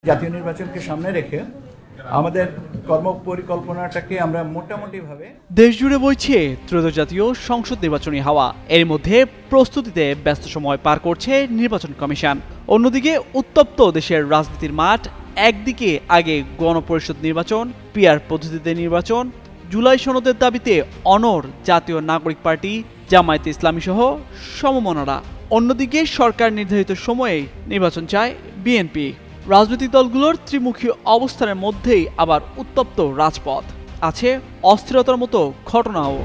জাতীয় নির্বাচনকে সামনে রেখে আমাদের কর্মপরিকল্পনাটাকে আমরা মোটামুটিভাবে দেশ জুড়ে বইছে ত্রয়োদশ জাতীয় সংসদ নির্বাচনী হাওয়া। এর মধ্যে প্রস্তুতিতে ব্যস্ত সময় পার করছে নির্বাচন কমিশন। অন্যদিকে উত্তপ্ত দেশের রাজনীতির মাঠ। একদিকে আগে গণপরিষদ নির্বাচন, পিআর পদ্ধতিতে নির্বাচন, জুলাই সনদের দাবিতে অনড় জাতীয় নাগরিক পার্টি, জামায়াতে ইসলামী সহ সমমনারা। অন্যদিকে সরকার নির্ধারিত সময়ে নির্বাচন চায় বিএনপি। রাজনৈতিক দলগুলোর ত্রিমুখী অবস্থানের মধ্যেই আবার উত্তপ্ত রাজপথ, আছে অস্থিরতার মতো ঘটনাও।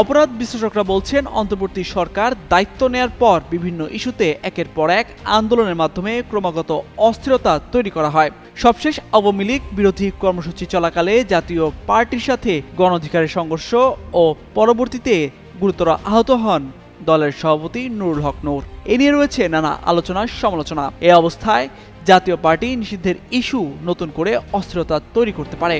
অপরাধ বিশ্লেষকরা বলছেন, অন্তর্বর্তী সরকার দায়িত্ব নেয়ার পর বিভিন্ন ইস্যুতে একের পর এক আন্দোলনের মাধ্যমে ক্রমাগত অস্থিরতা তৈরি করা হয়। সবশেষ আওয়ামী লীগ বিরোধী কর্মসূচি চলাকালে জাতীয় পার্টির সাথে গণ অধিকারের সংঘর্ষ ও পরবর্তীতে গুরুতর আহত হন দলের সভাপতি নুরুল হক নূর। এ নিয়ে রয়েছে নানা আলোচনা সমালোচনা। এ অবস্থায় জাতীয় পার্টি নিষিদ্ধের ইস্যু নতুন করে অস্থিরতা তৈরি করতে পারে।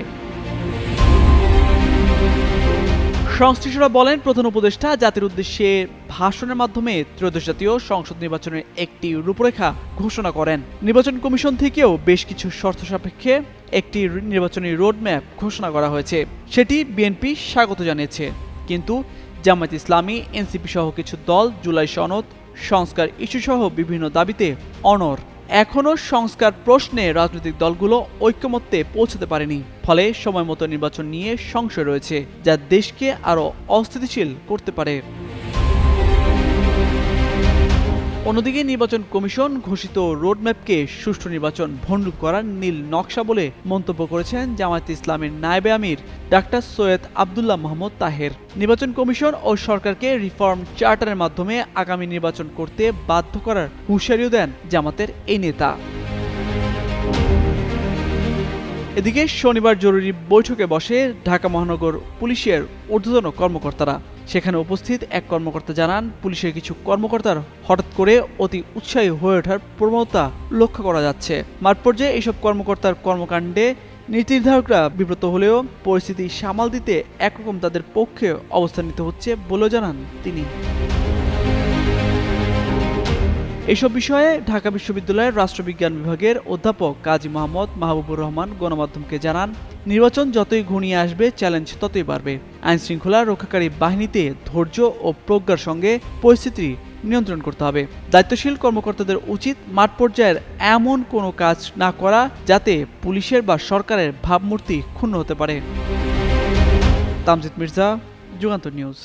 সংশ্লিষ্টরা বলেন, প্রধান উপদেষ্টা জাতির উদ্দেশ্যে ভাষণের মাধ্যমে ত্রয়োদশ জাতীয় সংসদ নির্বাচনের একটি রূপরেখা ঘোষণা করেন। নির্বাচন কমিশন থেকেও বেশ কিছু শর্ত সাপেক্ষে একটি নির্বাচনী রোডম্যাপ ঘোষণা করা হয়েছে। সেটি বিএনপি স্বাগত জানিয়েছে। কিন্তু জামায়াতে ইসলামী, এনসিপি সহ কিছু দল জুলাই সনদ, সংস্কার ইস্যু সহ বিভিন্ন দাবিতে অনড়। এখনও সংস্কার প্রশ্নে রাজনৈতিক দলগুলো ঐক্যমত্যে পৌঁছাতে পারেনি। ফলে সময় মতো নির্বাচন নিয়ে সংশয় রয়েছে, যা দেশকে আরও অস্থিতিশীল করতে পারে। অন্যদিকে নির্বাচন কমিশন ঘোষিত রোডম্যাপকে সুষ্ঠু নির্বাচন ভণ্ডুল করার নীল নকশা বলে মন্তব্য করেছেন জামায়াতে ইসলামের নায়েবে আমির ডাক্তার সৈয়দ আব্দুল্লাহ মোহাম্মদ তাহের। নির্বাচন কমিশন ও সরকারকে রিফর্ম চার্টারের মাধ্যমে আগামী নির্বাচন করতে বাধ্য করার হুঁশিয়ারিও দেন জামাতের এই নেতা। এদিকে শনিবার জরুরি বৈঠকে বসে ঢাকা মহানগর পুলিশের ঊর্ধ্বতন কর্মকর্তারা। সেখানে উপস্থিত এক কর্মকর্তা জানান, পুলিশের কিছু কর্মকর্তার হঠাৎ করে অতি উৎসাহী হয়ে ওঠার প্রবণতা লক্ষ্য করা যাচ্ছে। মাঠ পর্যায়ে এইসব কর্মকর্তার কর্মকাণ্ডে নীতি নির্ধারকরা বিব্রত হলেও পরিস্থিতি সামাল দিতে একরকম তাদের পক্ষে অবস্থান নিতে হচ্ছে বলেও জানান তিনি। এসব বিষয়ে ঢাকা বিশ্ববিদ্যালয়ের রাষ্ট্রবিজ্ঞান বিভাগের অধ্যাপক কাজী মোহাম্মদ মাহবুবুর রহমান গণমাধ্যমকে জানান, নির্বাচন যতই ঘনিয়ে আসবে চ্যালেঞ্জ ততই বাড়বে। আইন শৃঙ্খলা রক্ষাকারী বাহিনীতে ধৈর্য ও প্রজ্ঞার সঙ্গে পরিস্থিতি নিয়ন্ত্রণ করতে হবে। দায়িত্বশীল কর্মকর্তাদের উচিত মাঠ পর্যায়ের এমন কোনো কাজ না করা যাতে পুলিশের বা সরকারের ভাবমূর্তি ক্ষুণ্ণ হতে পারে। তামজিদ মির্জা, যুগান্তর নিউজ।